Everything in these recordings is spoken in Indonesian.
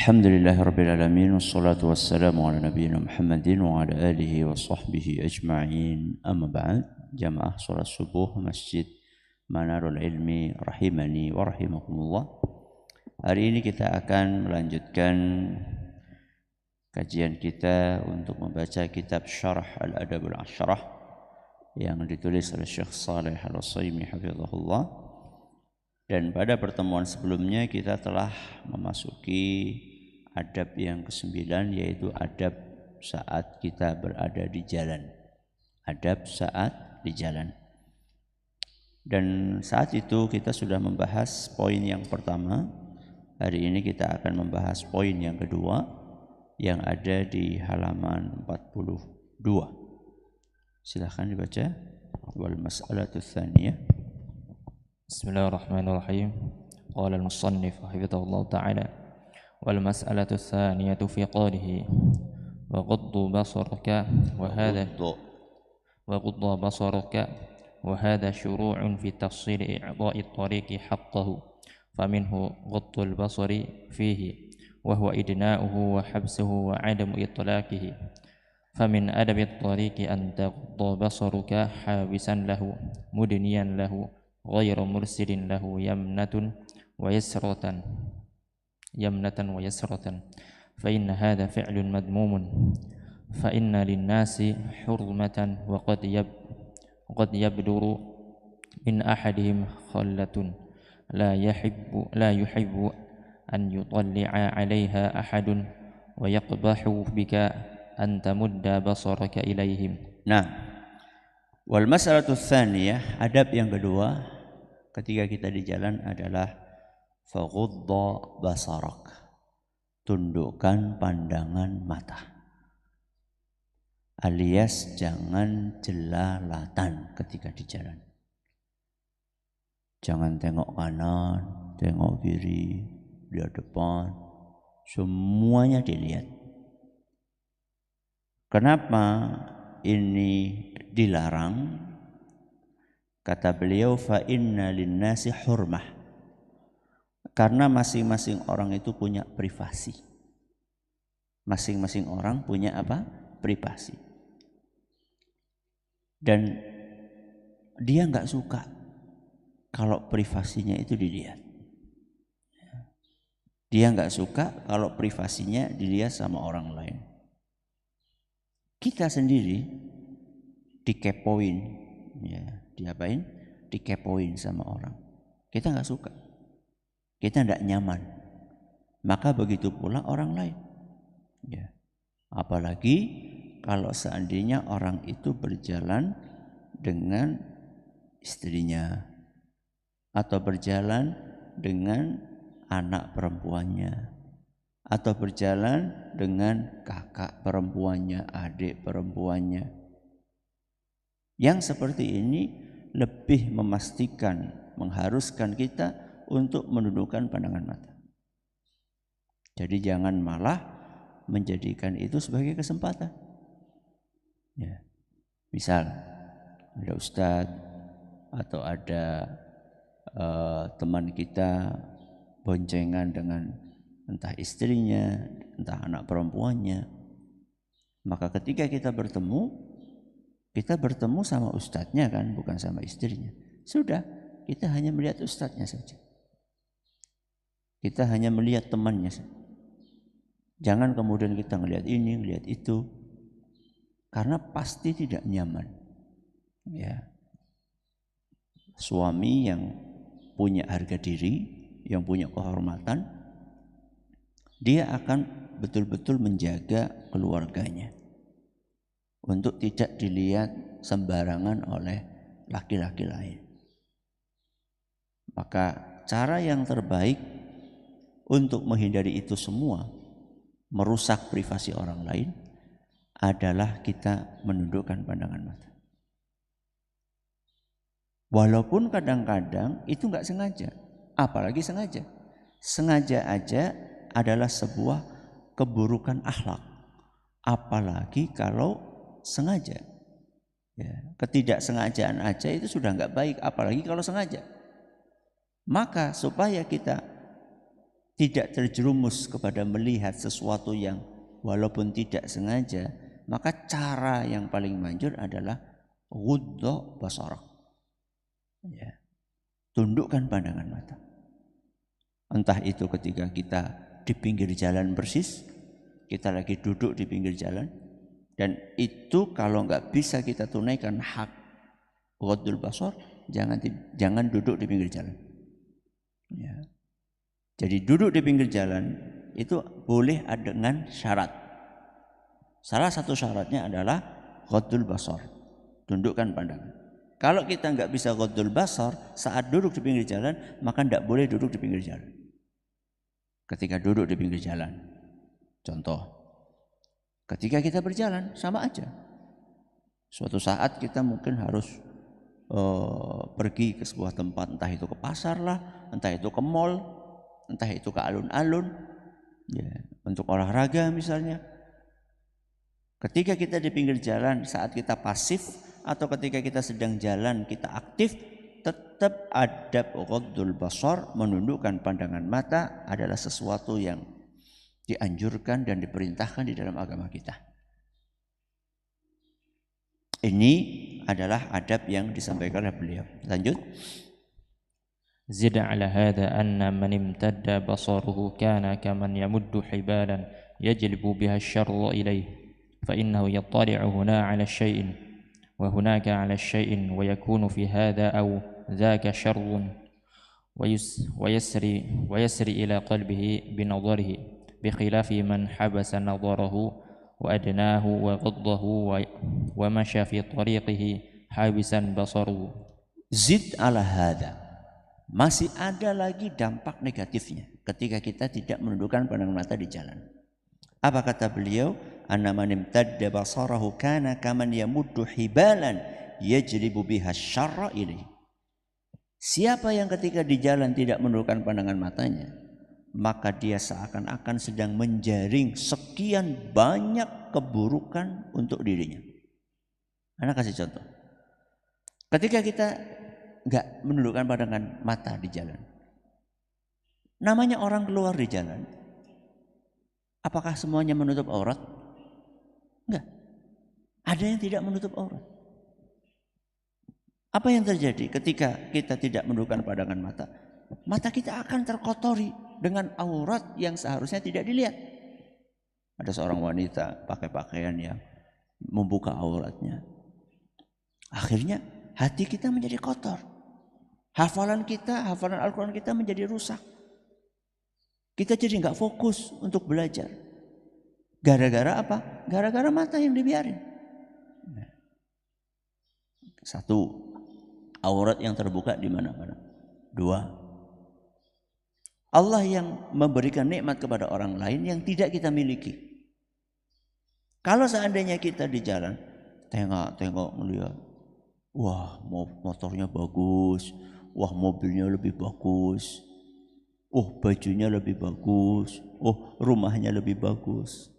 Alhamdulillahirabbil alamin wassalatu wassalamu ala nabiyyina Muhammadin wa ala alihi wa sahbihi ajma'in. Amma ba'd. Jamaah salat subuh Masjid Manarul Ilmi rahimani wa rahimakumullah. Hari ini kita akan melanjutkan kajian kita untuk membaca kitab Syarah Al-Adabul Asyrah yang ditulis oleh Syekh Shalih Al-Utsaimin hafizahullah. Dan pada pertemuan sebelumnya kita telah memasuki adab yang ke-9, yaitu adab saat kita berada di jalan. Adab saat di jalan. Dan saat itu kita sudah membahas poin yang pertama. Hari ini kita akan membahas poin yang kedua yang ada di halaman 42. Silakan dibaca. Wal mas'alatu tsaniyah. Bismillahirrahmanirrahim. Qala al-musannif hafizahullah ta'ala wal mas'alatu tsaniyatu fi qawlihi wa ghuddu basaraka wa hadha syuru'un fi tafsil i'dha'i at-tariqi haqqahu faminhu ghuddu al-basari fihi wa huwa idna'uhu wa habsuhu wa 'adamu itlaqihi famin adabi at-tariqi an taghudda basaruka habisan lahu mudniyan lahu غير مرسل له يمنة ويسرة فإن هذا فعل مذموم فإن للناس حرمة وقد يبدر من أحدهم خلة لا يحب أن يطلع عليها أحد ويقبح بك أن تمد بصرك إليهم. Nah, wal mas'alatu tsaniyah, adab yang kedua ketika kita di jalan adalah faghudda basarak, tundukkan pandangan mata, alias jangan jelalatan ketika di jalan. Jangan tengok kanan, tengok kiri, lihat depan, semuanya dilihat. Kenapa ini dilarang? Kata beliau, fa inna linnasi hurmah, karena masing-masing orang itu punya privasi. Masing-masing orang punya apa? Privasi. Dan dia enggak suka kalau privasinya itu dilihat. Dia enggak suka kalau privasinya dilihat sama orang lain. Kita sendiri dikepoin, ya, diapain? Dikepoin sama orang. Kita enggak suka. Kita enggak nyaman. Maka begitu pula orang lain. Ya. Apalagi kalau seandainya orang itu berjalan dengan istrinya atau berjalan dengan anak perempuannya atau berjalan dengan kakak perempuannya, adik perempuannya. Yang seperti ini lebih memastikan, mengharuskan kita untuk menundukkan pandangan mata. Jadi jangan malah menjadikan itu sebagai kesempatan. Ya. Misal ada ustadz atau ada teman kita boncengan dengan entah istrinya, entah anak perempuannya. Maka ketika kita bertemu sama ustadznya kan, bukan sama istrinya. Sudah, kita hanya melihat ustadznya saja. Kita hanya melihat temannya saja. Jangan kemudian kita melihat ini, melihat itu. Karena pasti tidak nyaman. Ya. Suami yang punya harga diri, yang punya kehormatan, dia akan betul-betul menjaga keluarganya untuk tidak dilihat sembarangan oleh laki-laki lain. Maka cara yang terbaik untuk menghindari itu semua, merusak privasi orang lain, adalah kita menundukkan pandangan mata. Walaupun kadang-kadang itu enggak sengaja, apalagi sengaja. Sengaja aja adalah sebuah keburukan akhlak, apalagi kalau sengaja. Ya, ketidaksengajaan aja itu sudah enggak baik, apalagi kalau sengaja. Maka supaya kita tidak terjerumus kepada melihat sesuatu yang walaupun tidak sengaja, maka cara yang paling manjur adalah ghuddu basarak. Ya. Tundukkan pandangan mata. Entah itu ketika kita di pinggir jalan persis, kita lagi duduk di pinggir jalan, dan itu kalau nggak bisa kita tunaikan hak ghuddul basar, jangan duduk di pinggir jalan. Ya. Jadi duduk di pinggir jalan itu boleh dengan syarat. Salah satu syaratnya adalah ghuddul basar, tundukkan pandangan. Kalau kita nggak bisa ghuddul basar saat duduk di pinggir jalan, maka tidak boleh duduk di pinggir jalan. Ketika duduk di pinggir jalan, contoh, ketika kita berjalan sama aja. Suatu saat kita mungkin harus pergi ke sebuah tempat, entah itu ke pasar lah, entah itu ke mall, entah itu ke alun-alun, ya, untuk olahraga misalnya. Ketika kita di pinggir jalan, saat kita pasif atau ketika kita sedang jalan kita aktif, tetap adab ghuddul basar, menundukkan pandangan mata adalah sesuatu yang dianjurkan dan diperintahkan di dalam agama kita. Ini adalah adab yang disampaikan oleh beliau. Lanjut. زد على هذا أن من امتد بصره كان كمن يمد حبالا يجلب بها الشر إليه فإنه يطلع هنا على الشيء وهناك على الشيء ويكون في هذا أو ذاك شر ويسري إلى قلبه بنظره بخلاف من حبس نظره وأدناه وغضه ومشى في طريقه حابسا بصره. Zid ala hadha. Masih ada lagi dampak negatifnya ketika kita tidak menundukkan pandangan mata di jalan. Apa kata beliau? Anna man imtadda basarahu kana kaman yamuddu hibalan yajribu biha syarra ilaihi. Siapa yang ketika di jalan tidak menundukkan pandangan matanya, maka dia seakan-akan sedang menjaring sekian banyak keburukan untuk dirinya. Ana kasih contoh. Ketika kita enggak menundukkan pandangan mata di jalan, namanya orang keluar di jalan, apakah semuanya menutup aurat? Enggak. Ada yang tidak menutup aurat. Apa yang terjadi ketika kita tidak menundukkan pandangan mata? Mata kita akan terkotori dengan aurat yang seharusnya tidak dilihat. Ada seorang wanita pakai pakaian yang membuka auratnya. Akhirnya hati kita menjadi kotor. Hafalan Al-Quran kita menjadi rusak. Kita jadi nggak fokus untuk belajar. Gara-gara apa? Gara-gara mata yang dibiarin. Satu, aurat yang terbuka di mana-mana. Dua, Allah yang memberikan nikmat kepada orang lain yang tidak kita miliki. Kalau seandainya kita di jalan, tengok melihat, wah motornya bagus, wah mobilnya lebih bagus, oh bajunya lebih bagus, oh rumahnya lebih bagus.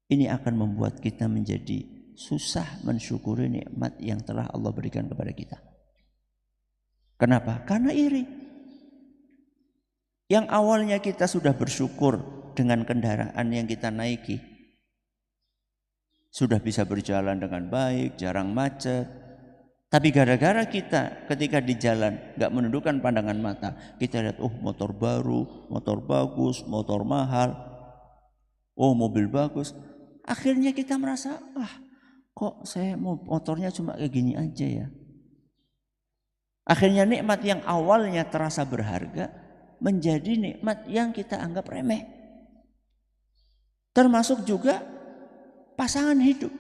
Ini akan membuat kita menjadi susah mensyukuri nikmat yang telah Allah berikan kepada kita. Kenapa? Karena iri. Yang awalnya kita sudah bersyukur dengan kendaraan yang kita naiki, sudah bisa berjalan dengan baik, jarang macet. Tapi gara-gara kita ketika di jalan gak menundukkan pandangan mata, kita lihat, oh motor baru, motor bagus, motor mahal, oh mobil bagus. Akhirnya kita merasa, kok saya motornya cuma kayak gini aja ya. Akhirnya nikmat yang awalnya terasa berharga menjadi nikmat yang kita anggap remeh. Termasuk juga pasangan hidup.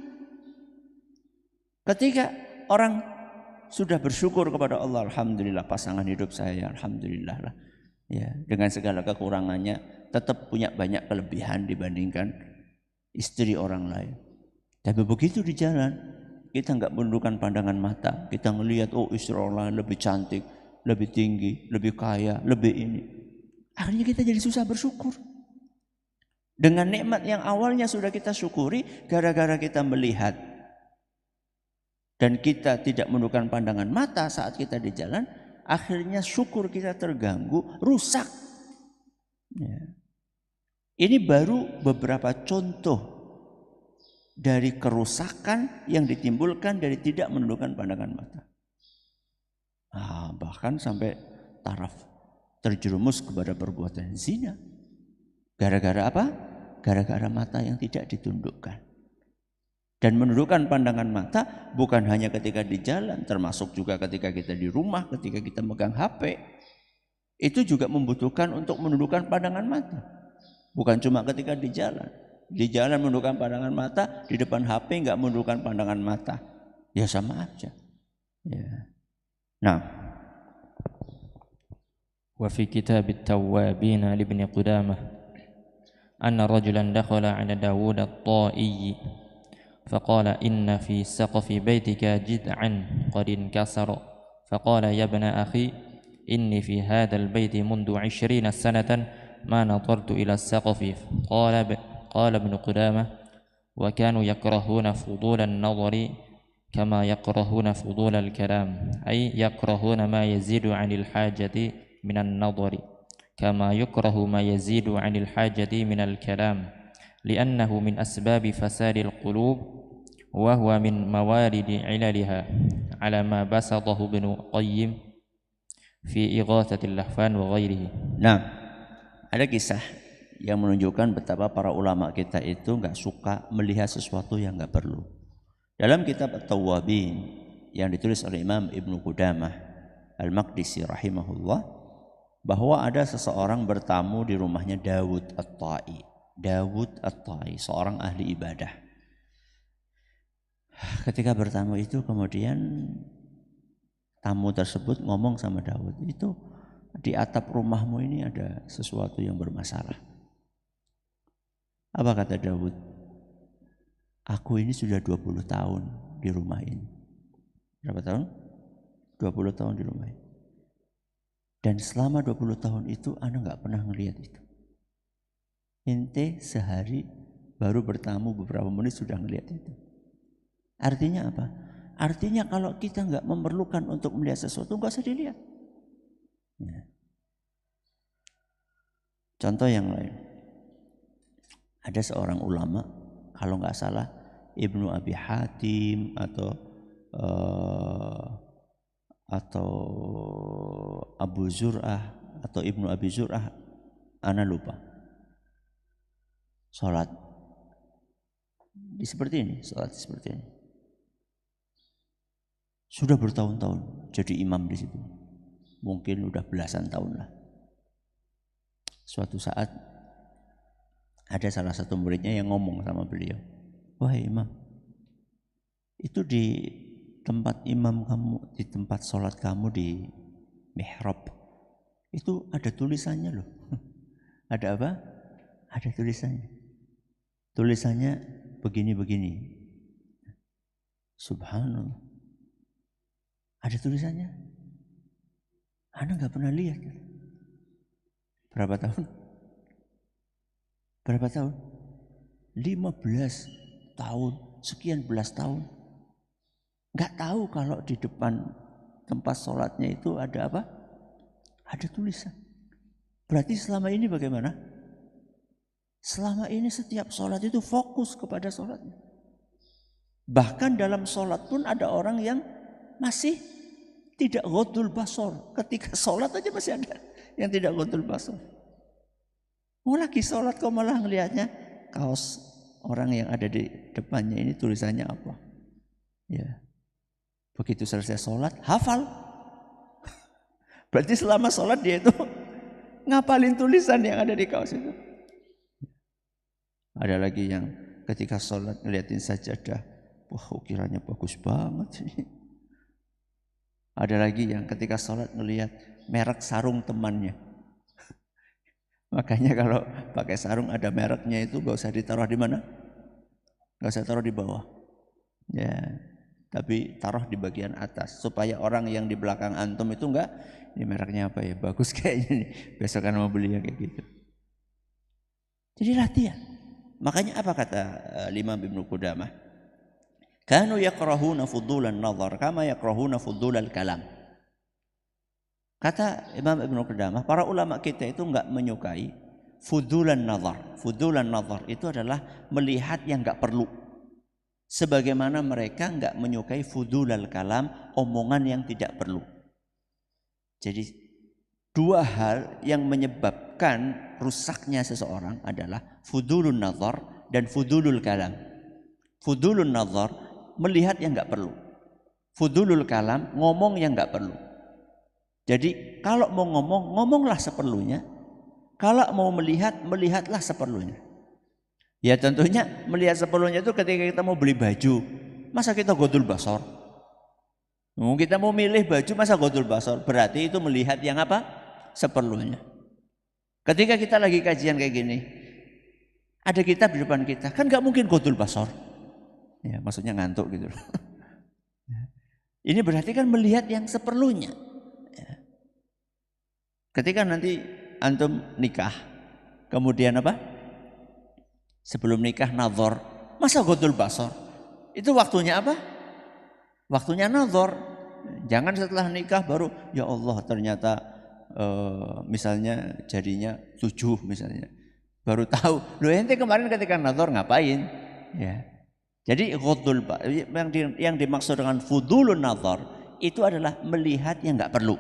Ketika orang sudah bersyukur kepada Allah, alhamdulillah pasangan hidup saya, alhamdulillah lah. Ya, dengan segala kekurangannya tetap punya banyak kelebihan dibandingkan istri orang lain. Tapi begitu di jalan, kita enggak menundukkan pandangan mata. Kita ngelihat, oh istri orang lain lebih cantik, lebih tinggi, lebih kaya, lebih ini. Akhirnya kita jadi susah bersyukur. Dengan nikmat yang awalnya sudah kita syukuri, gara-gara kita melihat dan kita tidak menundukkan pandangan mata saat kita di jalan, akhirnya syukur kita terganggu, rusak. Ya. Ini baru beberapa contoh dari kerusakan yang ditimbulkan dari tidak menundukkan pandangan mata. Bahkan sampai taraf terjerumus kepada perbuatan zina. Gara-gara apa? Gara-gara mata yang tidak ditundukkan. Dan menundukkan pandangan mata bukan hanya ketika di jalan, termasuk juga ketika kita di rumah, ketika kita megang HP. Itu juga membutuhkan untuk menundukkan pandangan mata. Bukan cuma ketika di jalan. Di jalan menundukkan pandangan mata, di depan HP enggak menundukkan pandangan mata. Ya sama aja. Ya. Nah, wa fi kitab at-tawwabin li ibn Qudamah anna rajulan dakhala 'ala Dawud at-Ta'i faqala inna fi saqfi baytika jid'an qad inkasara faqala ya ibna akhi inni fi hadha al-bayti mundu 20 sanatan ma nadartu ila as-saqfi qala ibn Qudamah wa kanu yakrahuna fudul an-nadhari كما يكرهون فضول الكلام أي يكرهون ما يزيد عن الحاجة من النظر كما يكره ما يزيد عن الحاجة من الكلام لأنه من أسباب فساد القلوب وهو من موارد عللها على ما بسطه ابن القيم في إغاثة اللهفان وغيره. Nah, ada kisah yang menunjukkan betapa para ulama kita itu nggak suka melihat sesuatu yang nggak perlu. Dalam kitab At-Tawwabin yang ditulis oleh Imam Ibnu Qudamah Al-Maqdisi rahimahullah, bahwa ada seseorang bertamu di rumahnya Dawud At-Ta'i. Dawud At-Ta'i, seorang ahli ibadah. Ketika bertamu itu kemudian tamu tersebut ngomong sama Dawud, itu di atap rumahmu ini ada sesuatu yang bermasalah. Apa kata Dawud? Aku ini sudah 20 tahun di rumah ini. Berapa tahun? 20 tahun di rumah ini. Dan selama 20 tahun itu Ana gak pernah ngelihat itu. Ente sehari baru bertamu beberapa menit sudah ngelihat itu. Artinya apa? Artinya kalau kita gak memerlukan untuk melihat sesuatu, gak usah dilihat. Ya. Contoh yang lain. Ada seorang ulama, kalau nggak salah Ibnu Abi Hatim atau Abu Zur'ah atau Ibnu Abi Zur'ah, ana lupa. Salat seperti ini, salat seperti ini. Sudah bertahun-tahun jadi imam di situ. Mungkin udah belasan tahun lah. Suatu saat ada salah satu muridnya yang ngomong sama beliau, wahai imam, itu di tempat imam kamu, di tempat sholat kamu di mihrab, itu ada tulisannya loh. Ada apa? Ada tulisannya. Tulisannya begini-begini. Subhanallah. Ada tulisannya. Ana nggak pernah lihat. Berapa tahun? Berapa tahun? 15 tahun, sekian belas tahun. Enggak tahu kalau di depan tempat sholatnya itu ada apa? Ada tulisan. Berarti selama ini bagaimana? Selama ini setiap sholat itu fokus kepada sholatnya. Bahkan dalam sholat pun ada orang yang masih tidak ghadul basar. Ketika sholat aja masih ada yang tidak ghadul basar. Mau lagi sholat kau malah ngelihatnya kaos orang yang ada di depannya ini tulisannya apa? Ya, begitu selesai sholat hafal. Berarti selama sholat dia itu ngapalin tulisan yang ada di kaos itu. Ada lagi yang ketika sholat ngeliatin sajadah, wah ukirannya bagus banget ini. Ada lagi yang ketika sholat ngelihat merek sarung temannya. Makanya kalau pakai sarung ada mereknya itu gak usah ditaruh di mana? Gak usah taruh di bawah. Ya, tapi taruh di bagian atas supaya orang yang di belakang antum itu enggak, ini mereknya apa ya? Bagus kayaknya nih. Besok kan mau beli kayak gitu. Jadi latihan. Makanya apa kata Imam Ibnu Qudamah? Kanu yakrahuna fudulan nazar kama yakrahuna fudulal kalam. Kata Imam Ibnu Qudamah, para ulama kita itu enggak menyukai fudulan nazar. Fudulan nazar itu adalah melihat yang enggak perlu. Sebagaimana mereka enggak menyukai fudulal kalam, omongan yang tidak perlu. Jadi dua hal yang menyebabkan rusaknya seseorang adalah fudulun nazar dan fudulul kalam. Fudulun nazar melihat yang enggak perlu. Fudulul kalam ngomong yang enggak perlu. Jadi kalau mau ngomong, ngomonglah seperlunya. Kalau mau melihat, melihatlah seperlunya. Ya tentunya melihat seperlunya itu ketika kita mau beli baju. Masa kita godul basor? Kita mau milih baju masa godul basor? Berarti itu melihat yang apa? Seperlunya. Ketika kita lagi kajian kayak gini, ada kitab di depan kita, kan gak mungkin godul basor. Ya maksudnya ngantuk gitu. Ini berarti kan melihat yang seperlunya. Ketika nanti antum nikah, kemudian apa? Sebelum nikah nazar, masa godul basor? Itu waktunya apa? Waktunya nazar. Jangan setelah nikah baru, ya Allah ternyata misalnya jadinya 7 misalnya. Baru tahu, loh ente kemarin ketika nazar ngapain? Ya. Jadi godul yang dimaksud dengan fudulun nazar itu adalah melihat yang enggak perlu.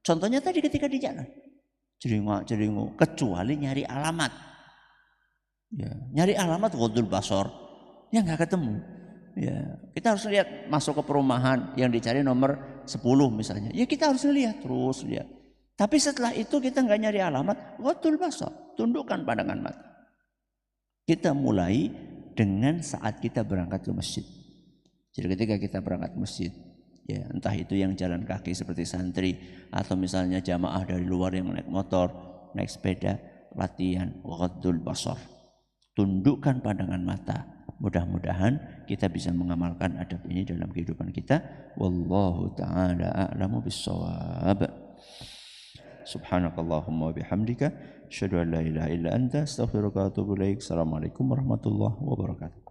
Contohnya tadi ketika di jalan, jeringo, kecuali nyari alamat. Ya, nyari alamat godul basor, ya nggak ketemu. Ya, kita harus lihat masuk ke perumahan yang dicari nomor 10 misalnya. Ya kita harus lihat terus lihat. Tapi setelah itu kita nggak nyari alamat, godul basor, tundukkan pandangan mata. Kita mulai dengan saat kita berangkat ke masjid. Jadi ketika kita berangkat ke masjid, ya entah itu yang jalan kaki seperti santri atau misalnya jamaah dari luar yang naik motor, naik sepeda, latihan ghaddul basar. Tundukkan pandangan mata. Mudah-mudahan kita bisa mengamalkan adab ini dalam kehidupan kita. Wallahu taala a'lamu bissawab. Subhanakallahumma wa bihamdika asyhadu an la ilaha illa anta astaghfiruka wa atubu ilaik. Assalamualaikum warahmatullahi wabarakatuh.